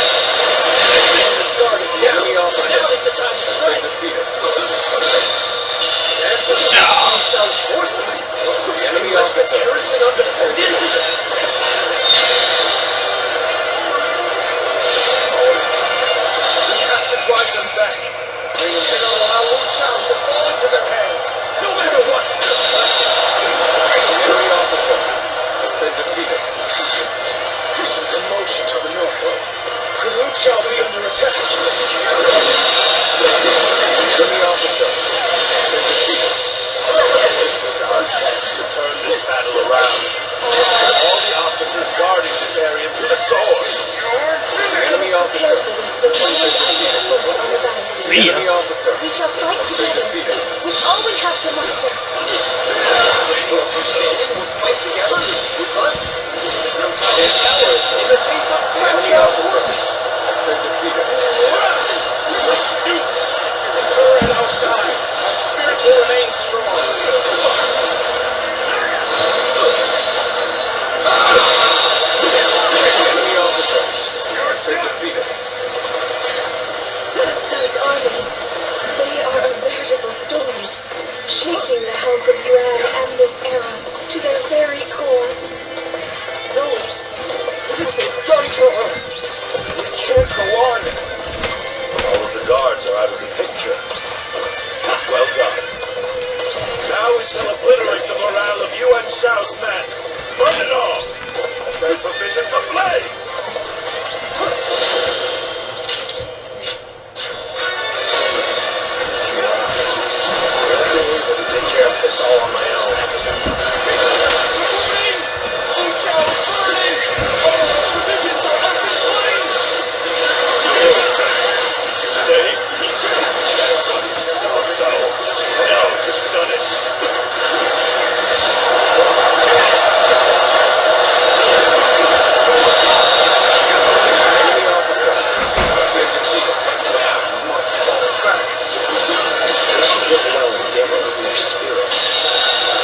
The star is down. Enemy officer. Now is the time to strike. Defeated. And the South forces. The enemy officer. Garrison undefended. We have to drive them back. We cannot allow Wu Town to fall into their hands, no matter what. The enemy officer has been defeated. There's some commotion to the north. Could Wu Chao be under attack? Enemy officer has been defeated. This is our chance to turn this battle around. All the officers guarding this area to the sword. The enemy officer has been defeated. The enemy officer We shall fight has been together defeated. with all we have to muster. Fight together with us. This is no time to coward. In the face of the enemy officer has been defeated. Let's do this. With her at our side, our spirits will remain strong. The enemy officer has been defeated. Zhang's army, they are a veritable storm, shaking the house of Yuan and this era to their very core. No, what have they done to her? We can't go on. All of the guards are out of the picture. Well done. Now we shall obliterate the morale of Yuan Shao's men. Burn it all! Their provisions ablaze! Able to take care of this all on my own. Wu Chao is burning! All the provisions are up in flames! Say? So. Now you've done it. Enemy officer has been defeated. Must fall back. They should get well and dimmer in their spirit.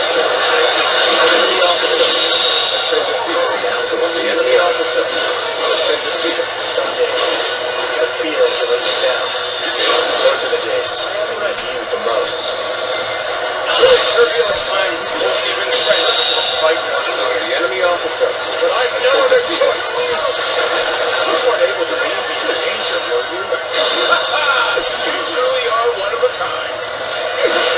The enemy officer has been defeated. The enemy officer has been defeated. Some days, that feeling to let you down. Those are the days when I need you the most. During turbulent times, you won't even friends fight one another. The enemy officer. But I've no other choice. You weren't able to leave me in danger, were you? You truly are one of a kind.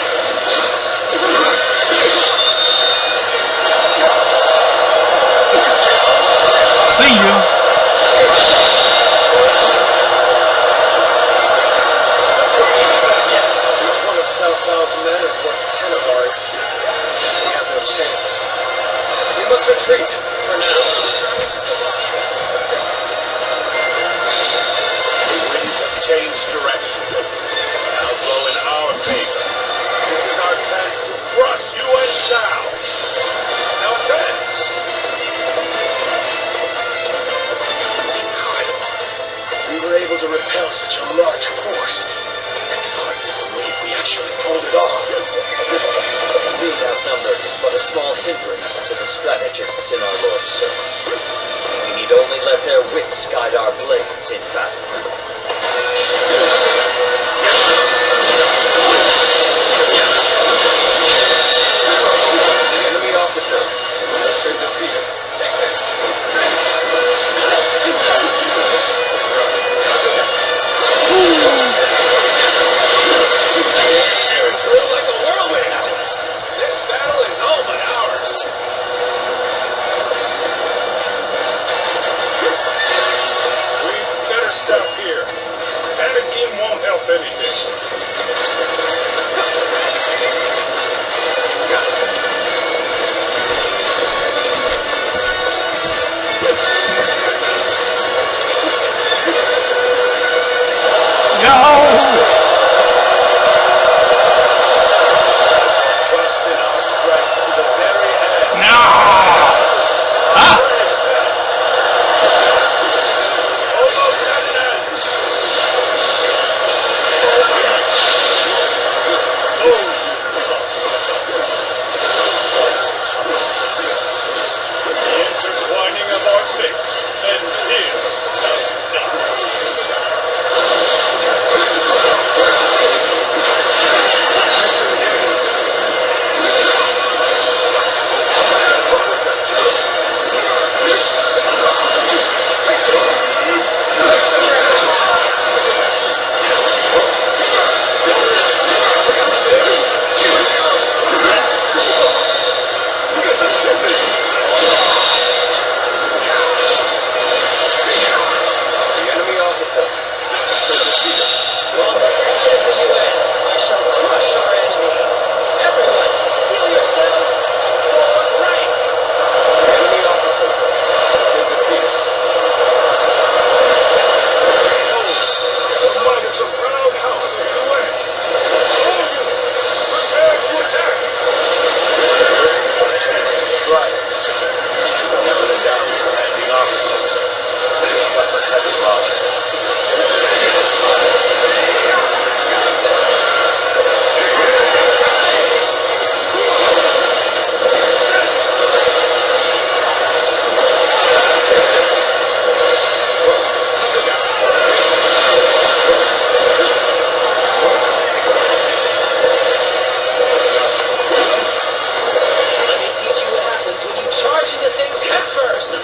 See you. Each one of Cao Cao's men is worth 10 of ours. We have no chance. We must retreat, for now. Let's go. The winds have changed direction. Now blow in our favor. This is our chance to crush Yuan Shao. Now advance! Incredible. We were able to repel such a large force. I can hardly believe we actually pulled it off. Being outnumbered is but a small hindrance to the strategists in our Lord's service. We need only let their wits guide our blades in battle. The enemy officer has been defeated. Take this. This territory Like a whirlwind. is ours. This battle is all but ours. We'd better stop here. Panicking won't help anything. Trust in our strength to the very end. No! Ah! Almost at an end. So the intertwining of our fates ends here. The enemy officer has been defeated. On the captain of the UN, I shall crush our enemies. Everyone, steel yourselves and forward rank. The enemy officer has been defeated. Behold, the might of the proud house of UN. All units, prepare to attack. A chance to strike. Leveling down the commanding officers. They suffer heavy loss. Let me teach you what happens when you charge into things head first.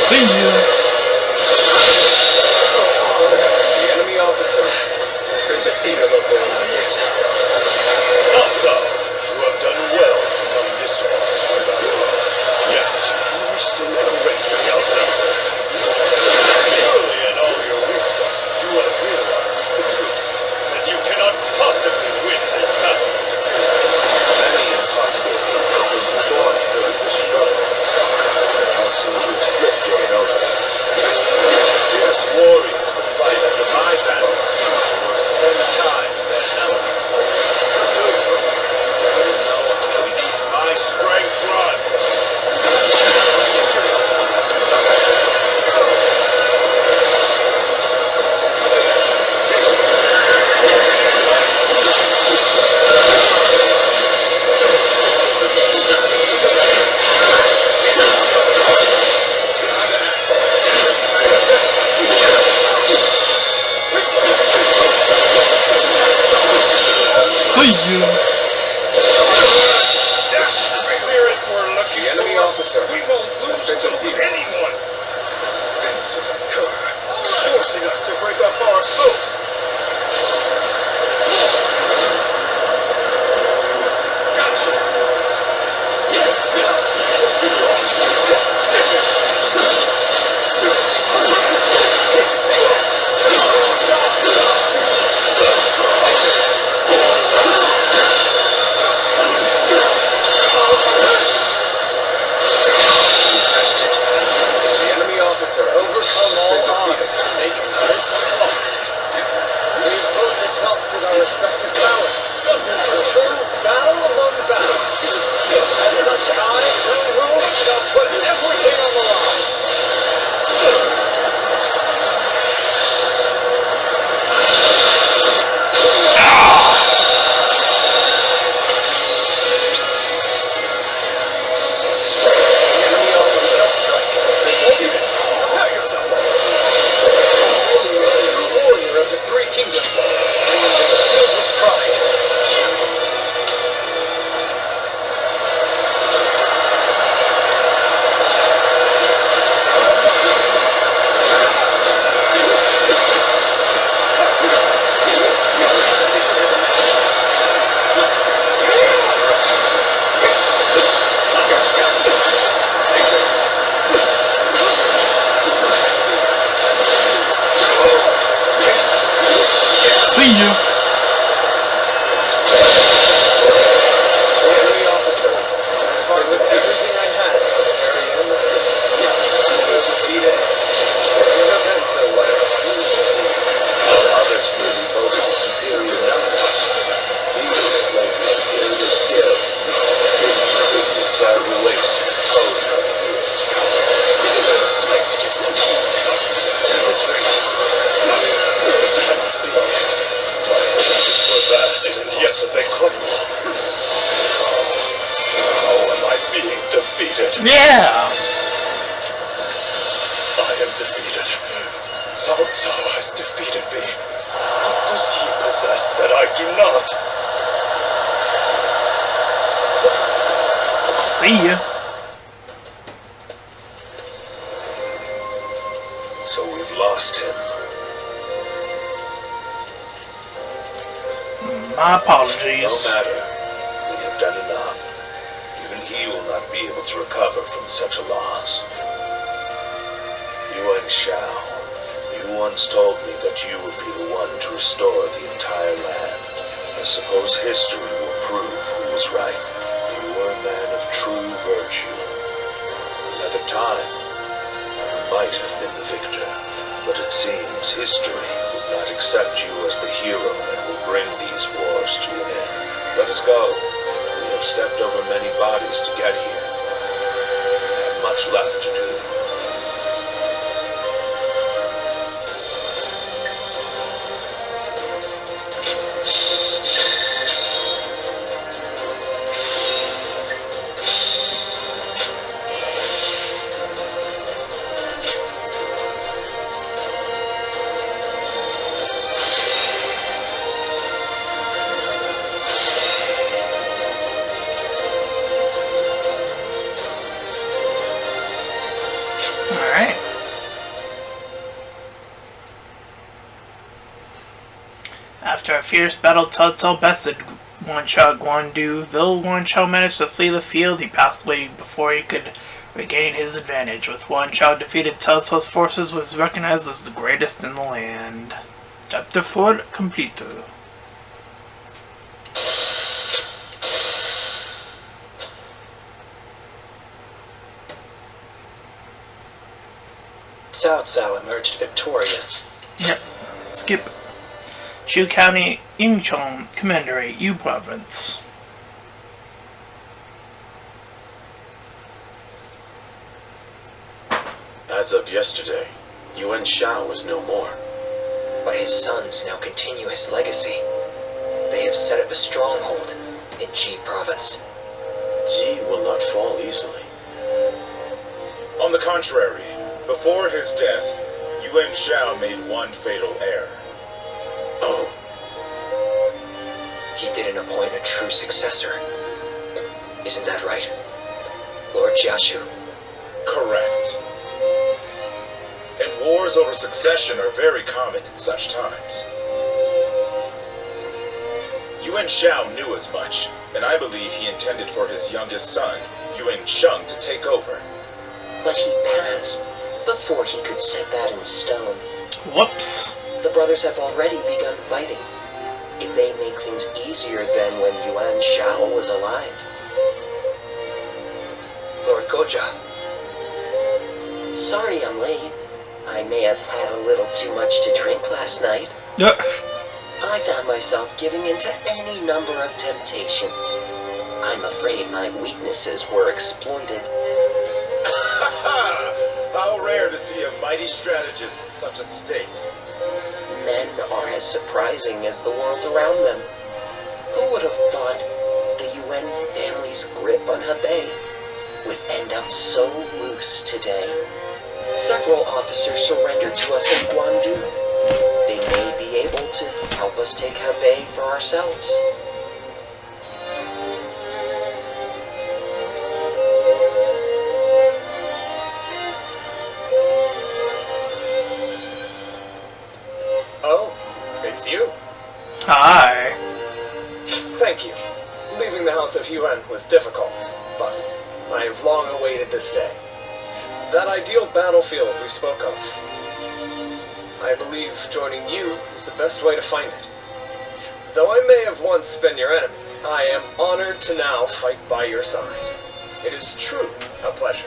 See you. The enemy officer has been defeated over in our midst. Sansa, you have done well to come this far. Yet, you are still greatly outnumbered. Surely in all your wisdom, you have realized the truth, that you cannot possibly win this battle. Many impossibilities have been performed during this struggle. How soon you've slipped your notice. Yes, warriors that fight under my banner. 10 times their number. Soon, you will know how deep my strength runs. See you. Spirit, we're lucky. The enemy officer. We won't lose to anyone. Insolent cur, forcing us to break up our assault. Gotcha. The enemy officer overcomes all odds, making this far. We've both exhausted our respective talents. A true battle among battles. As such, I, Joe Rule, shall put everything on the line. The enemy officer shall strike has been defeated. Prepare yourself. True warrior of the Three Kingdoms, filled with pride. Yeah! I am defeated. Cao Cao has defeated me. What does he possess that I do not? See ya. So we've lost him. My No apologies. matter. We have done enough. Even he will not be able to recover from such a loss. Yuan Shao, you once told me that you would be the one to restore the entire land. I suppose history will prove who was right. You were a man of true virtue. Another time, you might have been the victor, but it seems history would not accept you as the hero that will bring these wars to an end. Let us go. We have stepped over many bodies to get here. We have much left to do. Alright. After a fierce battle, Cao Cao bested Guandu Guandu. Though Guandu managed to flee the field, he passed away before he could regain his advantage. With Guandu defeated, Cao Cao's forces was recognized as the greatest in the land. Chapter 4 complete. Cao Cao emerged victorious. Yep. Skip. Shu County, Yingchong, Commanderate, Yu Province. As of yesterday, Yuan Shao is no more. But his sons now continue his legacy. They have set up a stronghold in Ji Province. Ji will not fall easily. On the contrary, before his death, Yuan Shao made one fatal error. Oh, He didn't appoint a true successor. Isn't that right, Lord Jiashu? Correct. And wars over succession are very common in such times. Yuan Shao knew as much, and I believe he intended for his youngest son, Yuan Sheng, to take over. But he passed before he could set that in stone. Whoops. The brothers have already begun fighting. It may make things easier than when Yuan Shao was alive. Lord Goja. Sorry I'm late. I may have had a little too much to drink last night. I found myself giving in to any number of temptations. I'm afraid my weaknesses were exploited. How rare to see a mighty strategist in such a state. Men are as surprising as the world around them. Who would have thought the Yuan family's grip on Hebei would end up so loose today? Several officers surrendered to us in Guandu. They may be able to help us take Hebei for ourselves. Oh, it's you. Hi. Thank you. Leaving the House of Yuan was difficult, but I have long awaited this day. That ideal battlefield we spoke of. I believe joining you is the best way to find it. Though I may have once been your enemy, I am honored to now fight by your side. It is truly a pleasure.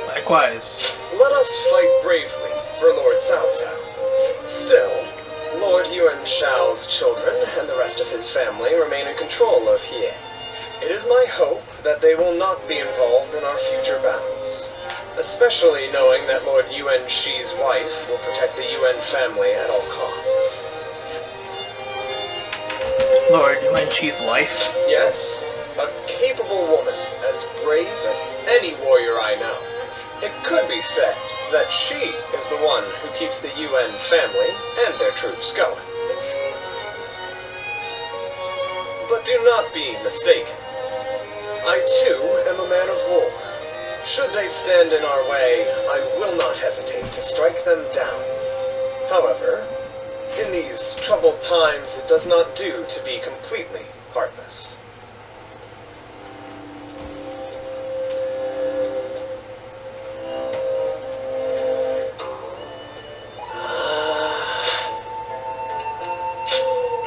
Likewise. Let us fight bravely for Lord Cao Cao. Still, Lord Yuan Shao's children and the rest of his family remain in control of Hie. It is my hope that they will not be involved in our future battles, especially knowing that Lord Yuan Shi's wife will protect the Yuan family at all costs. Lord Yuan Chi's wife. Yes, A capable woman, as brave as any warrior I know. It could be said that she is the one who keeps the UN family and their troops going. But do not be mistaken. I too am a man of war. Should they stand in our way, I will not hesitate to strike them down. However, in these troubled times, it does not do to be completely heartless.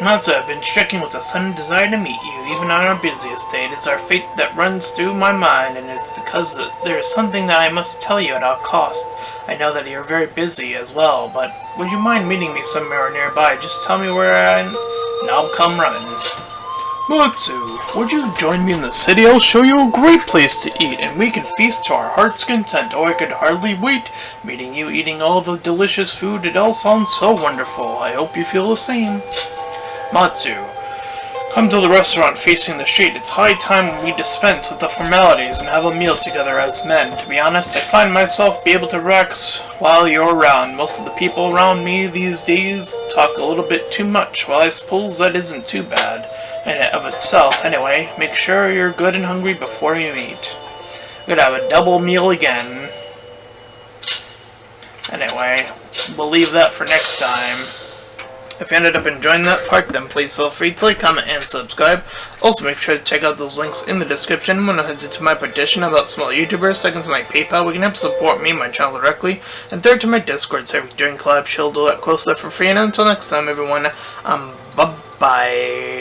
Matsu, I've been stricken with a sudden desire to meet you, even on our busiest day. It is our fate that runs through my mind, and it's because there is something that I must tell you at all cost. I know that you're very busy as well, but would you mind meeting me somewhere nearby? Just tell me where and I'll come running. Matsu, would you join me in the city? I'll show you a great place to eat, and we can feast to our heart's content. Oh, I could hardly wait. Meeting you, eating all the delicious food, it all sounds so wonderful. I hope you feel the same. Matsu, come to the restaurant facing the street. It's high time we dispense with the formalities and have a meal together as men. To be honest, I find myself be able to relax while you're around. Most of the people around me these days talk a little bit too much. Well, I suppose that isn't too bad in and of itself. Anyway, make sure you're good and hungry before you eat. We're gonna have a double meal again. Anyway, we'll leave that for next time. If you ended up enjoying that part, then please feel free to like, comment, and subscribe. Also, make sure to check out those links in the description. When I head to my petition about small YouTubers, second to my PayPal, we can help support me and my channel directly, and third to my Discord server. During collab, she'll do that close there for free. And until next time, everyone, bye-bye.